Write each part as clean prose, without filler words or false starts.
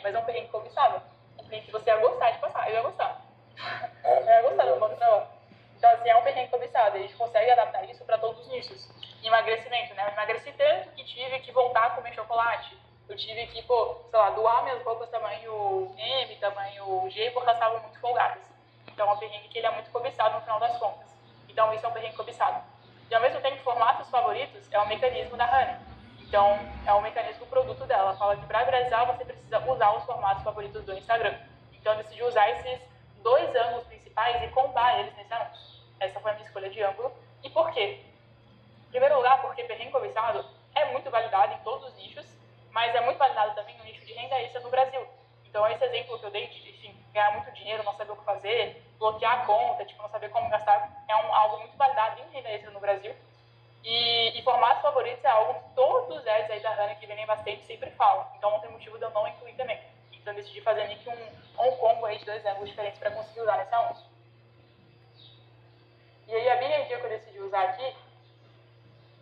mas é um perrengue cobiçado. Um perrengue que você ia gostar de passar. Eu ia gostar. Eu ia gostar do modo trabalho. Então, assim, é um perrengue cobiçado. A gente consegue adaptar isso para todos os nichos. Emagrecimento, né? Eu emagreci tanto que tive que voltar a comer chocolate. Eu tive que, sei lá, doar minhas roupas tamanho M, tamanho G, porque elas estavam muito folgadas. Então, é um perrengue que ele é muito cobiçado no final das contas. Então, isso é um perrengue cobiçado. E, ao mesmo tempo, formatos favoritos é um mecanismo da Hannah. Então, é um mecanismo produto dela. Ela fala que para viralizar, você precisa usar os formatos favoritos do Instagram. Então, eu decidi usar esses 2 ângulos principais e combar eles nesse anúncio. Essa foi a minha escolha de ângulo. E por quê? Em primeiro lugar, porque perrengue cobiçado é muito validado em todos os nichos, mas é muito validado também no nicho de renda extra no Brasil. Então, esse exemplo que eu dei de, enfim, ganhar muito dinheiro, não saber o que fazer, bloquear a conta, não saber como gastar, é algo muito validado em renda extra no Brasil. E formatos favoritos é algo que todos os ads aí da Hannah que vendem bastante sempre falam. Então, não tem motivo de eu não incluir também. Então, eu decidi fazer meio que um combo aí de 2 ângulos diferentes para conseguir usar nesse anúncio. E aí, a biologia que eu decidi usar aqui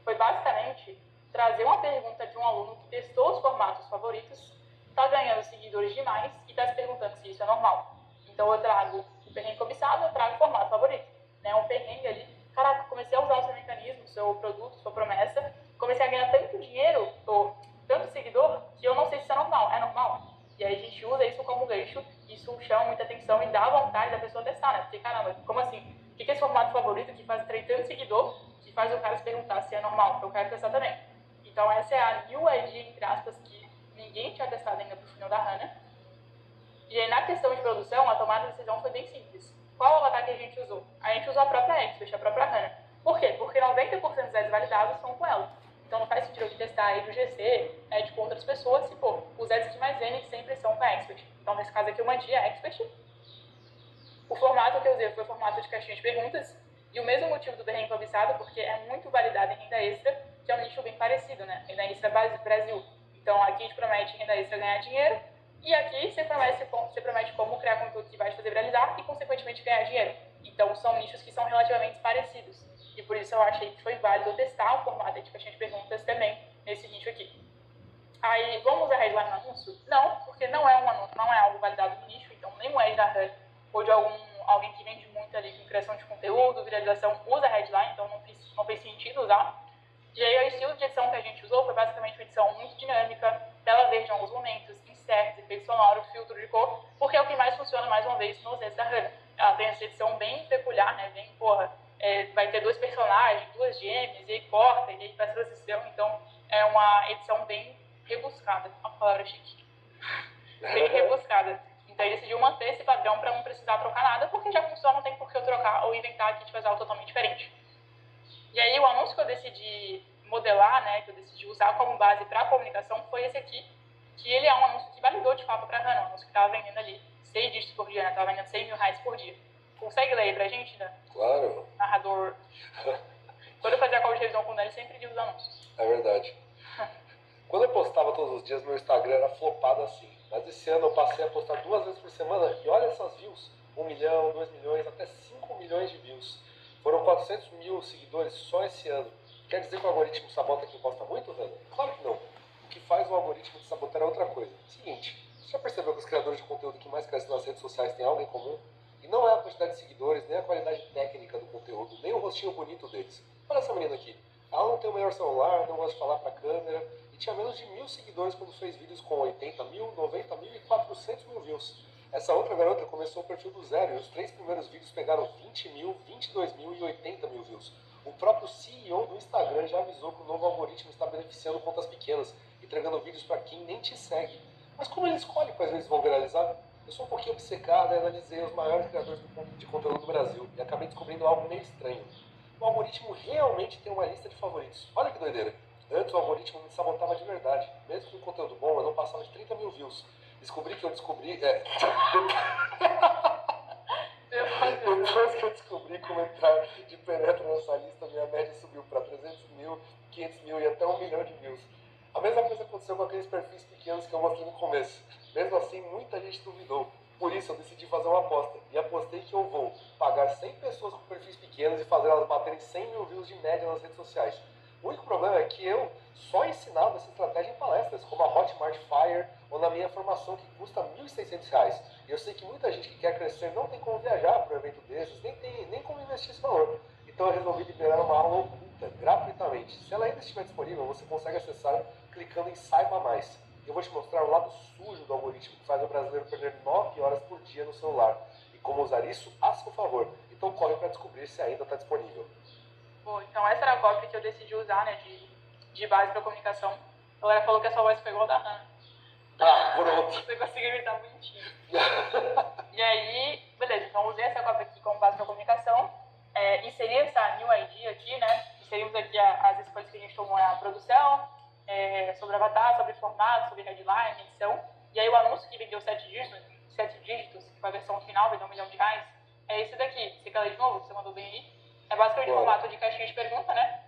foi basicamente trazer uma pergunta de um aluno que testou os formatos favoritos, está ganhando seguidores demais e está se perguntando se isso é normal. Então, eu trago o perrengue cobiçado, eu trago o formato favorito. Né? Um perrengue ali, caraca, comecei a usar o seu mecanismo, o seu produto, sua promessa, comecei a ganhar tanto dinheiro, ou tanto seguidor, que eu não sei se isso é normal. É normal? E aí a gente usa isso como gancho, isso chama muita atenção e dá vontade da pessoa testar, né? Porque, caramba, como assim? O que é esse formato favorito que faz tanto seguidor, que faz o cara se perguntar se é normal? Eu quero testar também. Então essa é a new idea, entre aspas, que ninguém tinha testado ainda pro funil da Hannah. E aí na questão de produção, a tomada de decisão foi bem simples. Qual avatar que a gente usou? A gente usou a própria Expert, a própria Hannah. Por quê? Porque 90% dos ads validados são com ela. Então não faz sentido eu testar aí do GC, com outras pessoas, se for. Os ads que mais vendem sempre são com a Expert. Então nesse caso aqui eu mandi a Expert. O formato que eu usei foi o formato de caixinha de perguntas. E o mesmo motivo do perrengue cobiçado, porque é muito validado em renda extra, que é um nicho bem parecido, né? Renda extra Brasil. Então aqui a gente promete renda extra ganhar dinheiro, e aqui você promete como criar conteúdo que vai te fazer viralizar e, consequentemente, ganhar dinheiro. Então são nichos que são relativamente parecidos. E por isso eu achei que foi válido testar o formato de caixinha de perguntas também nesse nicho aqui. Aí, vamos usar headline no anúncio? Não, porque não é um anúncio, não é algo validado no nicho, então nenhum ad da Hannah ou de alguém que vende muito ali com criação de conteúdo, viralização, usa headline, então não fez sentido usar. E aí o estilo de edição que a gente usou foi basicamente uma edição muito dinâmica, tela verde em alguns momentos, inserts, efeito sonoro, filtro de cor, porque é o que mais funciona, mais uma vez, nos ads da Hannah. Ela tem essa edição bem peculiar, né, bem, vai ter 2 personagens, 2 gêmeas, e aí corta, e aí faz transição, então é uma edição bem rebuscada, uma palavra chique, bem rebuscada. Então ele decidiu manter esse padrão para não precisar trocar nada, porque já funciona, não tem por que eu trocar ou inventar aqui de fazer algo totalmente diferente. E aí o anúncio que eu decidi modelar, né, que eu decidi usar como base para a comunicação foi esse aqui, que ele é um anúncio que validou de fato para a Hannah, um anúncio que estava vendendo ali 6 dígitos por dia, né, estava vendendo 100 mil reais por dia. Consegue ler aí pra gente, né? Claro. Narrador. Quando eu fazia a call de revisão com ele, sempre li os anúncios. É verdade. Quando eu postava todos os dias, meu Instagram era flopado assim. Mas esse ano eu passei a postar 2 vezes por semana e olha essas views. 1 milhão, 2 milhões, até 5 milhões de views. Foram 400 mil seguidores só esse ano. Quer dizer que o algoritmo sabota quem posta muito, Hannah? Claro que não. O que faz o algoritmo te sabotar é outra coisa. Seguinte, você já percebeu que os criadores de conteúdo que mais crescem nas redes sociais têm algo em comum? E não é a quantidade de seguidores, nem a qualidade técnica do conteúdo, nem o rostinho bonito deles. Olha essa menina aqui. Ela não tem o melhor celular, não gosta de falar pra câmera, e tinha menos de 1.000 seguidores quando fez vídeos com 80 mil, 90 mil e 400 mil views. Essa outra garota começou o perfil do zero e os 3 primeiros vídeos pegaram 20 mil, 22 mil e 80 mil views. O próprio CEO do Instagram já avisou que o novo algoritmo está beneficiando contas pequenas, entregando vídeos para quem nem te segue. Mas como ele escolhe quais vezes vão viralizar? Eu sou um pouquinho obcecado e analisei os maiores criadores de conteúdo do Brasil e acabei descobrindo algo meio estranho. O algoritmo realmente tem uma lista de favoritos. Olha que doideira. Antes o algoritmo me sabotava de verdade. Mesmo com conteúdo bom, eu não passava de 30 mil views. Depois que eu descobri como entrar de penetra nessa lista, minha média subiu para 300 mil, 500 mil e até 1 milhão de views. A mesma coisa aconteceu com aqueles perfis pequenos que eu mostrei no começo. Mesmo assim, muita gente duvidou. Por isso, eu decidi fazer uma aposta. E apostei que eu vou pagar 100 pessoas com perfis pequenos e fazer elas baterem 100 mil views de média nas redes sociais. O único problema é que eu só ensinava essa estratégia em palestras, como a Hotmart Fire ou na minha formação que custa R$ 1.600. E eu sei que muita gente que quer crescer não tem como viajar para um evento desses, nem como investir esse valor. Então eu resolvi liberar uma aula oculta, gratuitamente. Se ela ainda estiver disponível, você consegue acessar clicando em Saiba Mais. Eu vou te mostrar o lado sujo do algoritmo que faz o brasileiro perder 9 horas por dia no celular. E como usar isso a seu favor. Então corre para descobrir se ainda está disponível. Bom, então essa era a cópia que eu decidi usar, né, de base para comunicação. A galera falou que a sua voz ficou igual da Hannah. Ah, pronto. Você conseguiu imitar bonitinho. E aí, beleza, então usei essa cópia aqui como base para comunicação. Inseri essa new ID aqui, né? Inserimos aqui as escolhas que a gente tomou na produção, sobre avatar, sobre formato, sobre headline, edição. E aí o anúncio que vendeu 7 dígitos, que foi a versão final, vendeu R$ 1 milhão, é esse daqui. Você quer ler de novo? Você mandou bem aí. É basicamente o formato de caixinha de pergunta, né?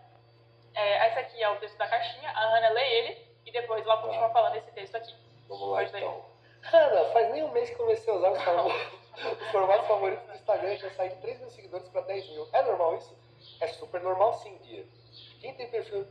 Esse aqui é o texto da caixinha, a Hannah lê ele e depois ela continua falando esse texto aqui. Vamos lá, então. Hannah, faz nem um mês que comecei a usar os formatos favoritos do Instagram, já saí de 3 mil seguidores para 10 mil. É normal isso? É super normal sim, Guia. Quem tem perfil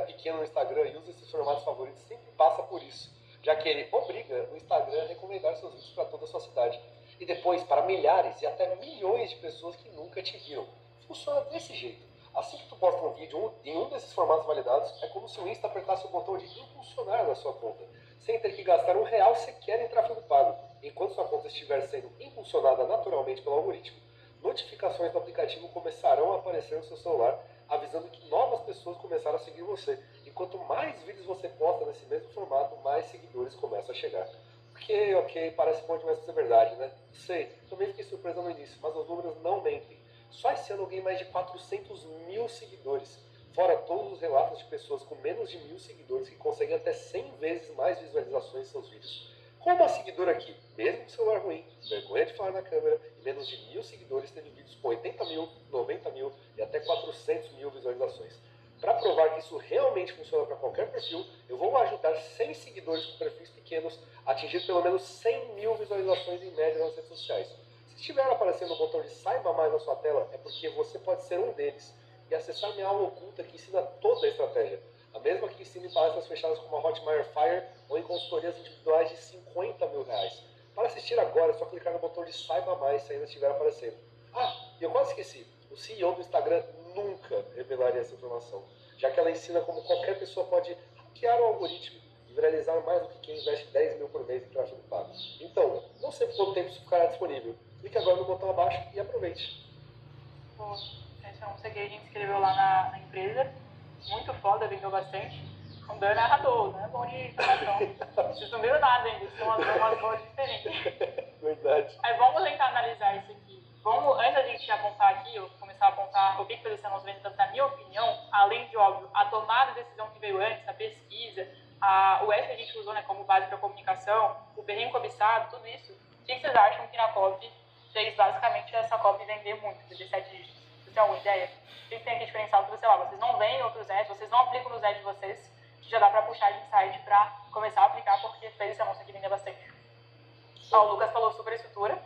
pequeno no Instagram e usa esses formatos favoritos sempre passa por isso, já que ele obriga o Instagram a recomendar seus vídeos para toda a sua cidade. E depois para milhares e até milhões de pessoas que nunca te viram. Funciona desse jeito. Assim que tu posta um vídeo em um desses formatos validados, é como se o Insta apertasse o botão de impulsionar na sua conta, sem ter que gastar R$ 1 sequer em tráfego pago. Enquanto sua conta estiver sendo impulsionada naturalmente pelo algoritmo, notificações do aplicativo começarão a aparecer no seu celular, avisando que novas pessoas começaram a seguir você. E quanto mais vídeos você posta nesse mesmo formato, mais seguidores começam a chegar. Ok, parece bom demais pra ser verdade, né? Sei, também fiquei surpresa no início, mas os números não mentem. Só esse ano eu ganhei mais de 400 mil seguidores, fora todos os relatos de pessoas com menos de 1.000 seguidores que conseguem até 100 vezes mais visualizações em seus vídeos. Com uma seguidora aqui, mesmo com celular ruim, vergonha de falar na câmera, e menos de 1.000 seguidores tendo vídeos com 80 mil, 90 mil e até 400 mil visualizações. Para provar que isso realmente funciona para qualquer perfil, eu vou ajudar 100 seguidores com perfis pequenos a atingir pelo menos 100 mil visualizações em média nas redes sociais. Se estiver aparecendo o botão de Saiba Mais na sua tela, é porque você pode ser um deles e acessar minha aula oculta que ensina toda a estratégia. A mesma que ensina em palestras fechadas como a Hotmart Fire ou em consultorias individuais de R$ 50 mil. Para assistir agora, é só clicar no botão de Saiba Mais se ainda estiver aparecendo. E eu quase esqueci. O CEO do Instagram nunca revelaria essa informação, já que ela ensina como qualquer pessoa pode hackear o algoritmo e viralizar mais do que quem investe 10 mil por mês em tráfego pago. Então, não sei por quanto tempo isso ficará disponível. Clique agora no botão abaixo e aproveite. Pô, esse não sei o que a gente escreveu lá na empresa. Muito foda, vendeu bastante. O Dan é narrador, não é bom de informação. Vocês não viram nada ainda, são umas vozes diferentes. Verdade. Aí vamos tentar analisar isso aqui. Antes da gente apontar aqui, eu começar a apontar o que fez esse anúncio vendendo, na minha opinião, além de, óbvio, a tomada de decisão que veio antes, a pesquisa, o S que a gente usou, né, como base para comunicação, o perrengue cobiçado, tudo isso. O que vocês acham que na copy fez basicamente essa copy vender muito, de 7 dígitos? Vocês têm alguma ideia? O que tem aqui diferencial? Porque, sei lá, vocês não veem outros ads, vocês não aplicam nos ads de vocês, que já dá para puxar de insight para começar a aplicar, porque fez esse anúncio aqui vender bastante. O Lucas falou super estrutura,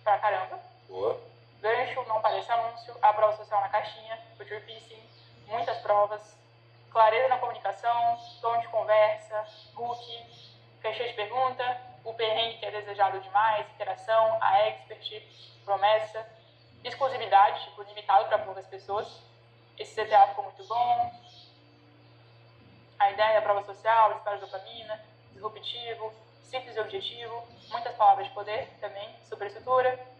pra caramba. Boa. Gancho, não parece anúncio, a prova social na caixinha, future pacing, muitas provas, clareza na comunicação, tom de conversa, hook, caixinha de pergunta, o perrengue que é desejado demais, interação, a expert, promessa, exclusividade, tipo, limitado para poucas pessoas. Esse CTA ficou muito bom. A ideia, a prova social, disparo de dopamina, disruptivo, simples e objetivo, muitas palavras de poder também, superestrutura,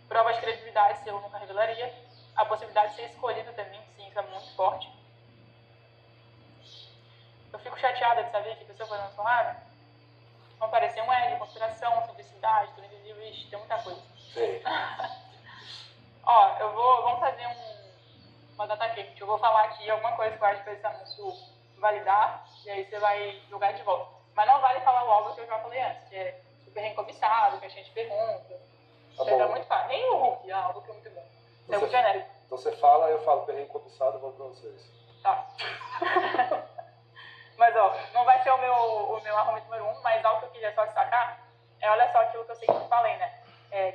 prova de credibilidade, se eu nunca revelaria, a possibilidade de ser escolhido também, sim, isso é muito forte. Eu fico chateada de saber que a pessoa foi lançada, vão aparecer um L, conspiração, simplicidade, tudo invisível, ixi, tem muita coisa. Sim. Vamos fazer uma data quente, eu vou falar aqui alguma coisa que eu acho que esse anúncio validar, e aí você vai jogar de volta. Mas não vale falar o algo que eu já falei antes, que é super recobiçado, que a gente pergunta. Tá muito fácil. Nem o Hulk, algo que é muito bom. Então, é muito genérico. Então você fala, eu falo perrengue cobiçado, vou pra vocês. Tá. Mas não vai ser o meu argumento número 1, mas algo que eu queria só destacar olha só aquilo que eu sempre falei, né?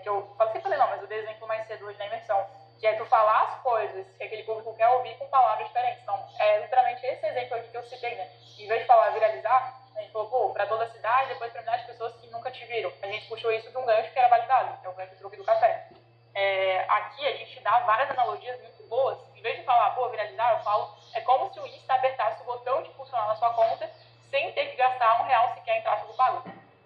Que eu sempre falei não, mas eu dei exemplo mais cedo hoje na imersão, que é tu falar as coisas que aquele público quer ouvir com palavras diferentes. Então, é literalmente esse exemplo aqui que eu citei, né? Em vez de falar viralizar, A gente falou, pô, para toda a cidade, depois para milhares de pessoas que nunca te viram. A gente puxou isso de um gancho que era validado, que é o gancho do truque do café. Aqui a gente dá várias analogias muito boas. Em vez de falar, pô, viralizar, eu falo, é como se o Insta apertasse o botão de impulsionar na sua conta sem ter que gastar R$1 sequer em tráfego pago.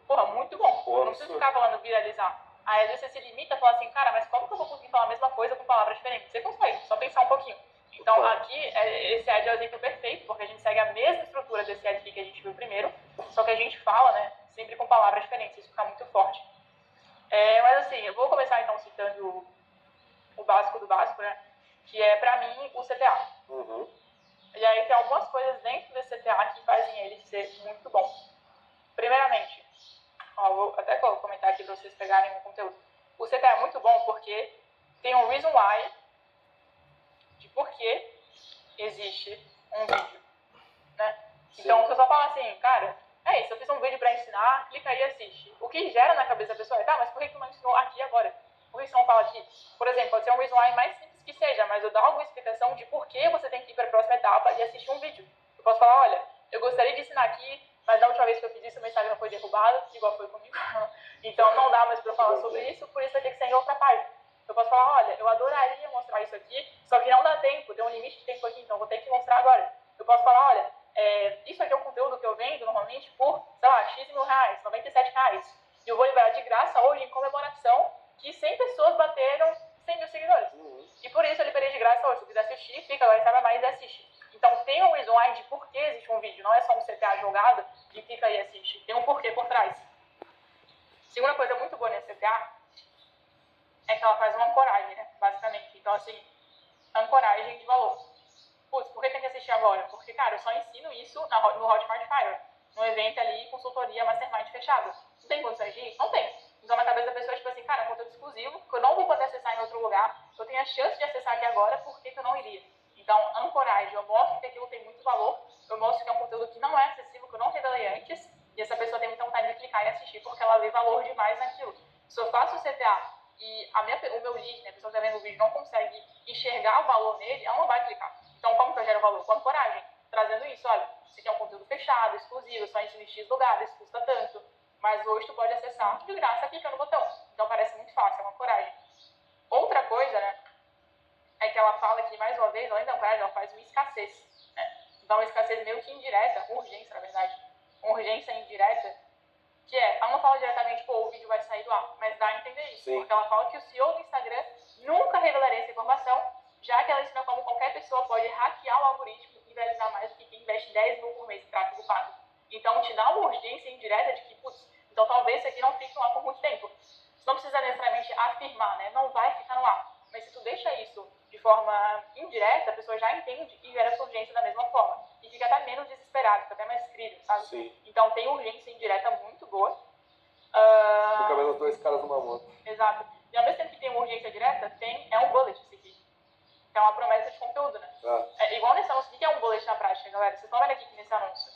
Porra, muito bom. Porra, não precisa ficar falando viralizar. Aí às vezes você se limita a falar assim, cara, mas como que eu vou conseguir falar a mesma coisa com palavras diferentes? Você consegue, só pensar um pouquinho. Então aqui, esse ad é o exemplo perfeito, porque a gente segue a mesma estrutura desse ad aqui que a gente viu primeiro, só que a gente fala, né, sempre com palavras diferentes, isso fica muito forte. Mas assim, eu vou começar então citando o básico do básico, né, que é pra mim o CTA. Uhum. E aí tem algumas coisas dentro desse CTA que fazem ele ser muito bom. Primeiramente, vou até comentar aqui para vocês pegarem o conteúdo. O CTA é muito bom porque tem um reason why de por que existe um vídeo, né? Sim. Então, se eu só falar assim, cara, é isso, eu fiz um vídeo para ensinar, clica aí e assiste. O que gera na cabeça da pessoa é, tá, mas por que tu não ensinou aqui agora? Por que você não fala aqui? Por exemplo, pode ser um reason why mais simples que seja, mas eu dou alguma explicação de por que você tem que ir para a próxima etapa e assistir um vídeo. Eu posso falar, olha, eu gostaria de ensinar aqui, mas da última vez que eu fiz isso, meu Instagram foi derrubado, igual foi comigo. Então não dá mais para eu falar sobre isso, por isso vai ter que ser em outra página. Eu posso falar, olha, eu adoraria mostrar isso aqui, só que não dá tempo, tem um limite de tempo aqui, então vou ter que mostrar agora. Eu posso falar, olha, isso aqui é um conteúdo que eu vendo normalmente por, sei lá, X mil reais, R$97. E eu vou liberar de graça hoje em comemoração que 100 pessoas bateram 100 mil seguidores. E por isso eu liberei de graça hoje. Se quiser assistir, clica lá em Saiba Mais e assiste. Então tem um reason why de por que existe um vídeo, não é só um CTA jogado e clica aí e assiste. Tem um porquê por trás. Segunda coisa muito boa nesse CTA é que ela faz uma ancoragem, né? Basicamente. Então, assim, ancoragem de valor. Putz, por que tem que assistir agora? Porque, cara, eu só ensino isso no Hotmart Fire. No evento ali, consultoria, mastermind fechado. Não tem condições de ir? Não tem. Então, na cabeça da pessoa é tipo assim, cara, é um conteúdo exclusivo, que eu não vou poder acessar em outro lugar, eu tenho a chance de acessar aqui agora, por que eu não iria? Então, ancoragem, eu mostro que aquilo tem muito valor, eu mostro que é um conteúdo que não é acessível, que eu não revelei antes, e essa pessoa tem muita vontade de clicar e assistir, porque ela vê valor demais naquilo. Se eu faço o CTA e o meu lead, né, a pessoa que está vendo o vídeo, não consegue enxergar o valor nele, ela não vai clicar. Então, como que eu gero valor? Com ancoragem. Trazendo isso, olha, isso aqui é um conteúdo fechado, exclusivo, só ensino em X lugares, custa tanto. Mas hoje tu pode acessar de graça clicando no botão. Então parece muito fácil, é uma coragem. Outra coisa, né, é que ela fala que, mais uma vez, além da coragem, ela faz uma escassez. Né? Então uma escassez meio que indireta, urgência, na verdade. Uma urgência indireta, que ela não fala diretamente, pô, o vídeo vai sair do ar, mas dá a entender isso. Sim. Porque ela fala que o CEO do Instagram nunca revelaria essa informação, já que ela ensina como qualquer pessoa pode hackear o algoritmo e viralizar mais do que quem investe 10 mil por mês em tráfego pago. Então, te dá uma urgência indireta de que, putz, então talvez isso aqui não fique no ar por muito tempo. Você não precisa necessariamente afirmar, né? Não vai ficar no ar. Mas se tu deixa isso de forma indireta, a pessoa já entende e gera essa urgência da mesma forma. E fica até menos desesperado, fica até mais crível, sabe? Sim. Então, tem urgência indireta muito boa. Fica vendo os dois caras numa moto. Exato. E ao mesmo tempo que tem uma urgência direta, é um bullet isso aqui. É uma promessa de conteúdo, né? Igual nesse anúncio, o que é um bullet na prática, galera? Vocês estão vendo aqui nesse anúncio,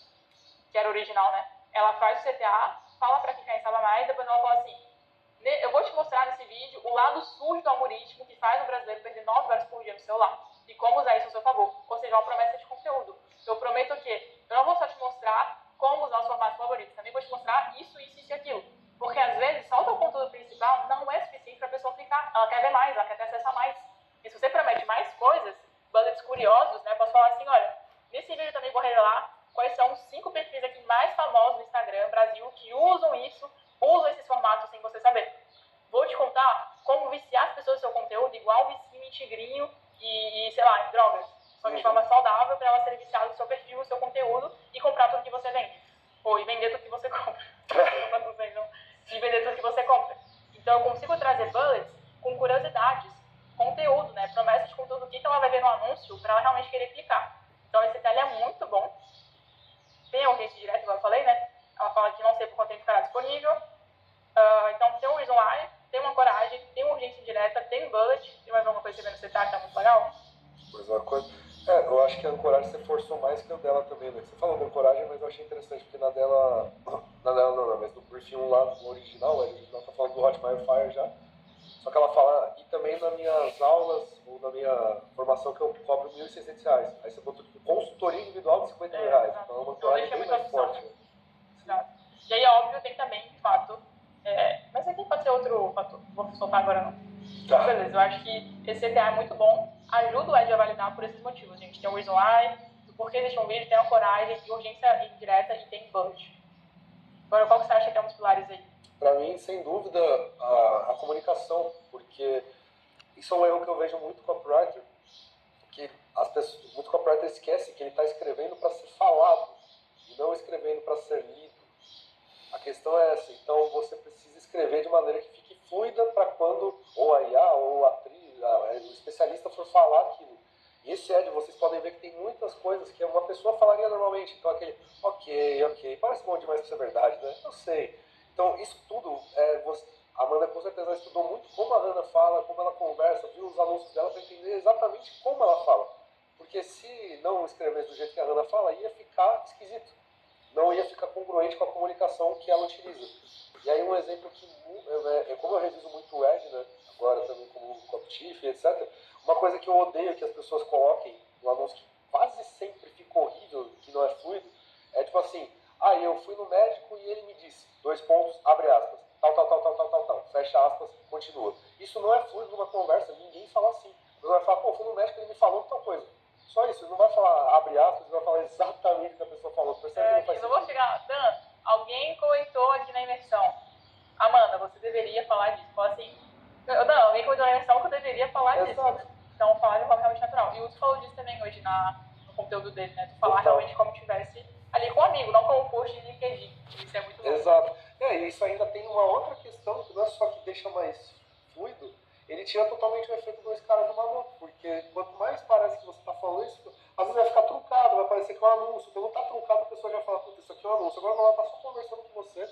que era original, né? Ela faz o CTA, fala pra quem Saiba Mais, depois ela fala assim, eu vou te mostrar nesse vídeo o lado sujo do algoritmo que faz o brasileiro perder 9 horas por dia no celular e como usar isso a seu favor. Ou seja, uma promessa de conteúdo. Eu prometo que eu não vou só te mostrar como usar os formatos favoritos, também vou te mostrar isso e aquilo. Porque às vezes só o teu conteúdo principal não é suficiente pra pessoa clicar. Ela quer ver mais, ela quer ter acesso a mais. E se você promete mais coisas, bullets curiosos, né? Posso falar assim, olha, nesse vídeo eu também vou revelar quais são os 5 perfis aqui mais famosos no Instagram, Brasil, que usam esses formatos sem você saber. Vou te contar como viciar as pessoas no seu conteúdo, igual vicia em tigrinho e, sei lá, em drogas. Só que de forma saudável, para elas serem viciadas no seu perfil, no seu conteúdo e comprar tudo que você vende. Ou e vender tudo que você compra. E vender tudo que você compra. Então eu consigo trazer bullets com curiosidades, conteúdo, né? Promessa de conteúdo, o que ela vai ver no anúncio para ela realmente querer clicar. Então esse detalhe é muito bom. Tem urgência direta, igual eu falei, né? Ela fala que não sei por quanto tempo ficará disponível. Então tem um reason why, tem uma coragem, tem uma urgência indireta, tem um bullet. Tem mais alguma coisa que você vê no CTA que tá muito legal? Mais uma coisa. Eu acho que a ancoragem você forçou mais que a dela também, né? Você falou da ancoragem, mas eu achei interessante, porque na dela não, mas no perfil lá, no original, o original tá falando do Hotmart Fire já. Só que ela fala, e também nas minhas aulas, ou na minha formação que eu cobro R$1.600. Aí você botou tipo, consultoria individual de R$50 mil. Então é uma ancoragem bem mais forte. Né? E aí, óbvio, tem também, de fato, mas aqui pode ser outro fator, vou soltar agora não. Tá. Beleza, eu acho que esse CTA é muito bom, ajuda o Ed a validar por esses motivos, gente. Tem o reason why, do porquê existe um vídeo, tem a coragem, tem urgência indireta e tem budget. Agora, qual que você acha que é um dos pilares aí? Para mim, sem dúvida, a comunicação, porque isso é um erro que eu vejo muito com o copywriter, que muito copywriter esquece que ele está escrevendo para ser falado e não escrevendo para ser lido. A questão é essa, então você precisa escrever de maneira que fique fluida para quando ou a IA ou a atriz, o especialista for falar aquilo. E esse Ed, vocês podem ver que tem muitas coisas que uma pessoa falaria normalmente. Então aquele, ok, parece bom demais para ser verdade, né? Eu sei. Então isso tudo, a Amanda com certeza estudou muito como a Hannah fala, como ela conversa, viu os anúncios dela para entender exatamente como ela fala. Porque se não escrevesse do jeito que a Hannah fala, ia ficar esquisito. Não ia ficar congruente com a comunicação que ela utiliza. E aí um exemplo que, como eu reviso muito o Ed, né, agora também como Coptiff, etc., uma coisa que eu odeio que as pessoas coloquem no anúncio que quase sempre fica horrível, que não é fluido, é tipo assim, eu fui no médico e ele me disse, abre aspas, tal, fecha aspas, continua. Isso não é fluido numa conversa, ninguém fala assim. Você vai falar, fui no médico e ele me falou tal coisa. Só isso, ele não vai falar abre aspas, ele vai falar exatamente o que a pessoa falou. Percebe que não faz eu vou chegar, Dan, alguém comentou aqui na imersão. Amanda, você deveria falar disso. Fala assim, Dan, alguém comentou na imersão que eu deveria falar disso. Né? Então, falar de forma realmente natural. E o Uso falou disso também hoje no conteúdo dele, né? De falar realmente como tivesse ali com um amigo, não como post de LinkedIn. Isso é muito bom. Exato. E isso ainda tem uma outra questão, que não é só que deixa mais fluido, ele tira totalmente o efeito do cara de maluco, porque quanto mais parece que você está falando isso, às vezes vai ficar truncado, vai parecer que é um anúncio. Quando está truncado, a pessoa já fala, puta, isso aqui é um anúncio. Agora, quando ela está só conversando com você,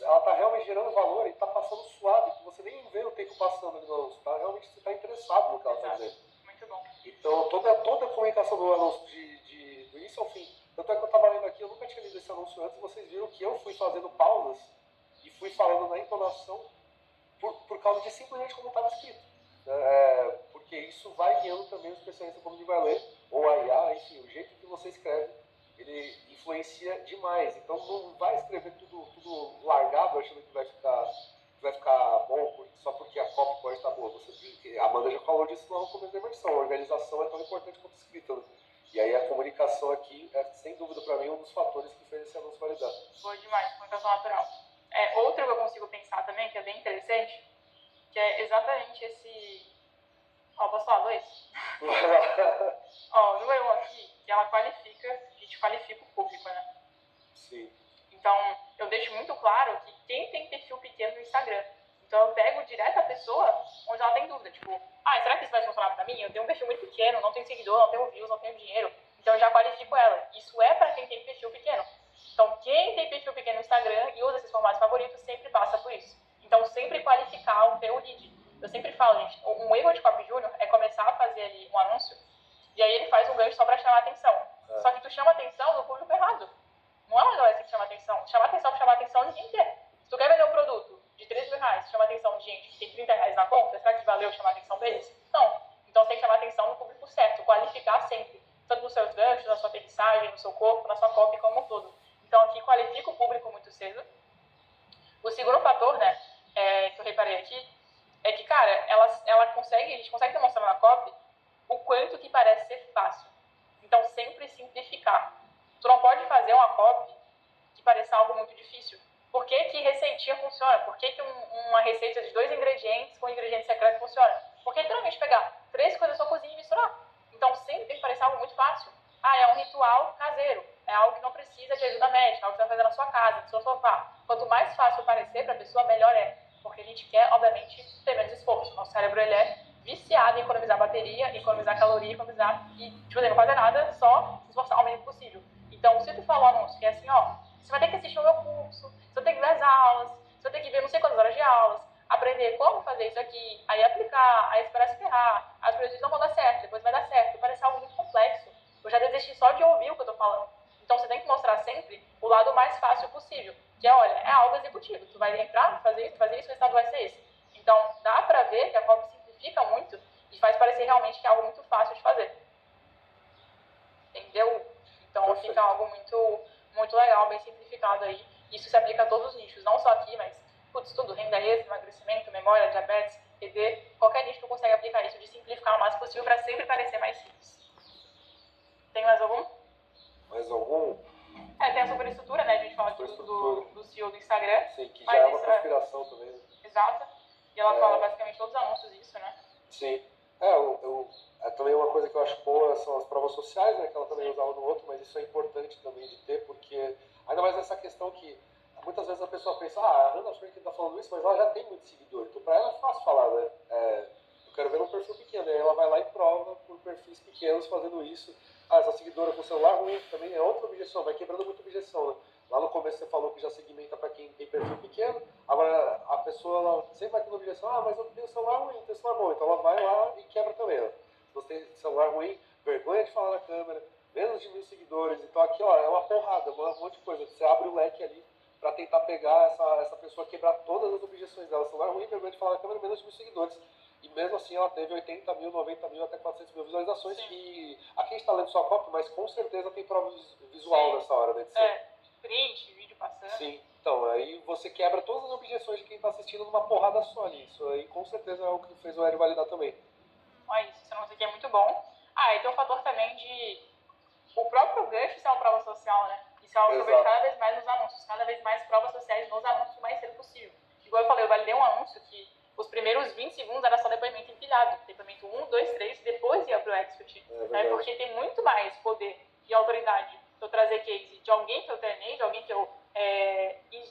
ela está realmente gerando valor e está passando suave, que você nem vê o tempo passando ali no anúncio. Realmente você está interessado no que ela está dizendo. Muito bom. Então, toda a comunicação do anúncio, do início ao fim. Tanto é que eu estava lendo aqui, eu nunca tinha lido esse anúncio antes, vocês viram que eu fui fazendo pausas e fui falando na entonação por causa de simplesmente como estava escrito. Porque isso vai guiando também o especialista como ele vai ler, ou a IA, enfim, o jeito que você escreve, ele influencia demais. Então não vai escrever tudo largado achando que vai ficar bom só porque a copy pode estar boa. A Amanda já falou disso lá no começo da imersão, a organização é tão importante quanto a escrita, né? E aí a comunicação aqui é, sem dúvida, para mim, um dos fatores que fez esse anúncio validar. Boa demais, comunicação natural. Outro que eu consigo pensar também, que é bem interessante, que é exatamente esse... posso falar dois? Número 1 aqui, que ela qualifica, a gente qualifica o público, né? Sim. Então, eu deixo muito claro que quem tem perfil pequeno no Instagram, então eu pego direto a pessoa onde ela tem dúvida, tipo, será que isso vai funcionar pra mim? Eu tenho um perfil muito pequeno, não tenho seguidor, não tenho views, não tenho dinheiro, então eu já qualifico ela. Isso é pra quem tem perfil pequeno. Então, quem tem perfil pequeno no Instagram e usa esses formatos favoritos sempre passa por isso. Então, sempre qualificar o teu lead. Eu sempre falo, gente, um erro de copy júnior é começar a fazer ali um anúncio e aí ele faz um gancho só pra chamar atenção. Só que tu chama atenção no público errado. Não é uma galera que chama atenção. Chamar atenção por chamar atenção ninguém quer. Se tu quer vender um produto de 3 mil reais, chama atenção de gente que tem 30 reais na conta, será que valeu chamar atenção deles? Não. Então você tem que chamar atenção no público certo, qualificar sempre. Tanto nos seus ganchos, na sua aterrissagem, no seu corpo, na sua copy como um todo. Então aqui qualifica o público muito cedo. O segundo fator, né, que eu reparei aqui, é que, cara, a gente consegue demonstrar na copy o quanto que parece ser fácil. Então sempre simplificar. Tu não pode fazer uma copy que pareça algo muito difícil. Por que que receitinha funciona? Por que que uma receita de 2 ingredientes com ingrediente secreto funciona? Porque literalmente pegar 3 coisas da sua cozinha e misturar. Então sempre tem que parecer algo muito fácil. É um ritual caseiro. É algo que não precisa de ajuda médica, algo que você vai fazer na sua casa, no seu sofá. Quanto mais fácil parecer para a pessoa, melhor é. Porque a gente quer, obviamente, ter menos esforço. Nosso cérebro, ele é viciado em economizar bateria, economizar caloria, não fazer nada, só se esforçar o mínimo possível. Então, se tu falar um anúncio que é assim, você vai ter que assistir o meu curso, você vai ter que ver as aulas, você vai ter que ver não sei quantas horas de aulas, aprender como fazer isso aqui, aí aplicar, aí esperar se ferrar, as coisas não vão dar certo, depois vai dar certo, parece algo muito complexo. Eu já desisti só de ouvir o que eu tô falando. Então, você tem que mostrar sempre o lado mais fácil possível, que é algo executivo. Tu vai entrar, fazer isso, o resultado vai ser esse. Então, dá pra ver que a copy simplifica muito e faz parecer realmente que é algo muito fácil de fazer. Entendeu? Então, fica algo muito, muito legal, bem simplificado aí. Isso se aplica a todos os nichos, não só aqui, mas tudo, renda extra, emagrecimento, memória, diabetes, ED, qualquer nicho tu consegue aplicar isso de simplificar o máximo possível para sempre parecer mais simples. Tem mais algum? Mais algum? Tem a superestrutura, né? A gente fala aqui do CEO do Instagram. Sim, que já é uma conspiração também. Né? Exato. E ela fala basicamente todos os anúncios disso, né? Sim. Também uma coisa que eu acho boa são as provas sociais, né? Que ela também usava no outro, mas isso é importante também de ter, porque ainda mais nessa questão que muitas vezes a pessoa pensa, a Hannah Frank está falando isso, mas ela já tem muito seguidor. Então para ela é fácil falar, né? Eu quero ver um perfil pequeno. Aí ela vai lá e prova por perfis pequenos fazendo isso. Essa seguidora com celular ruim também é outra objeção, vai quebrando muita objeção, né? Lá no começo você falou que já segmenta para quem tem perfil pequeno, agora a pessoa ela sempre vai tendo objeção, mas eu tenho celular ruim, tenho celular bom, então ela vai lá e quebra também, né? Se você tem celular ruim, vergonha de falar na câmera, menos de 1000 seguidores, então aqui é uma porrada, um monte de coisa, você abre o leque ali para tentar pegar essa pessoa, quebrar todas as objeções dela, celular ruim, vergonha de falar na câmera, menos de 1000 seguidores. E mesmo assim ela teve 80 mil, 90 mil, até 400 mil visualizações. Sim. E aqui a gente está lendo só a cópia, mas com certeza tem prova visual Sim. nessa hora da edição. Print, vídeo passando. Sim, então aí você quebra todas as objeções de quem está assistindo numa porrada só ali. Isso aí com certeza é o que fez o Hélio validar também. Isso não sei que é muito bom. E tem um fator também de o próprio gancho ser uma prova social, né? Isso é algo que eu vejo cada vez mais nos anúncios, cada vez mais provas sociais nos anúncios o mais cedo possível. Igual eu falei, eu validei um anúncio que os primeiros 20 segundos era só depoimento empilhado. Depoimento 1, 2, 3, depois ia pro expert. Porque tem muito mais poder e autoridade eu trazer case de alguém que eu treinei, de alguém que eu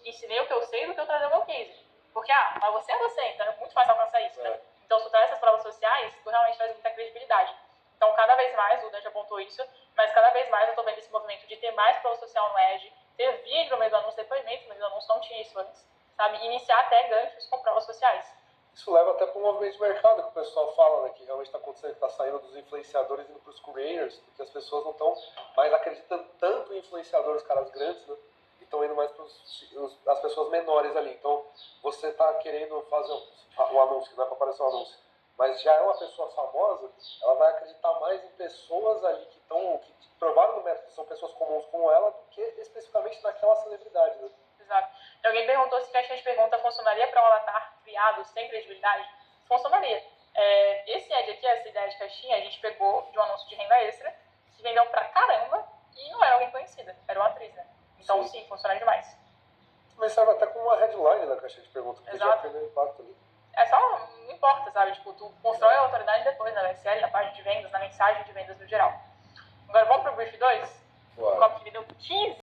ensinei o que eu sei, do que eu trazer o meu case. Porque, mas você é você, então é muito fácil alcançar isso, né? Então, se tu traz essas provas sociais, tu realmente traz muita credibilidade. Então, cada vez mais, o Dan já apontou isso, mas cada vez mais eu tô vendo esse movimento de ter mais prova social no Edge, ter vídeo no meio do anúncio, depoimento no meio do anúncio, não tinha isso antes, sabe? Iniciar até ganchos com provas sociais. Isso leva até para um movimento de mercado que o pessoal fala, né, que realmente está acontecendo, que está saindo dos influenciadores e indo para os creators, porque as pessoas não estão mais acreditando tanto em influenciadores, caras grandes, né, e estão indo mais para as pessoas menores ali. Então, você está querendo fazer um anúncio, que não é para aparecer um anúncio, mas já é uma pessoa famosa, ela vai acreditar mais em pessoas ali que provaram no método que são pessoas comuns como ela, do que especificamente naquela celebridade, né? Exato. E alguém perguntou se caixinha de pergunta funcionaria para um avatar criado sem credibilidade? Funcionaria. Esse ad aqui, essa ideia de caixinha, a gente pegou de um anúncio de renda extra, que vendeu pra caramba e não era alguém conhecida, era uma atriz, né? Então sim, funciona demais. Mas serve até como uma headline da caixinha de pergunta, que já tem um impacto ali. Não importa, sabe? Tipo, tu constrói a autoridade depois, na SL, na página de vendas, na mensagem de vendas no geral. Agora vamos pro brief 2? O copo que me deu 15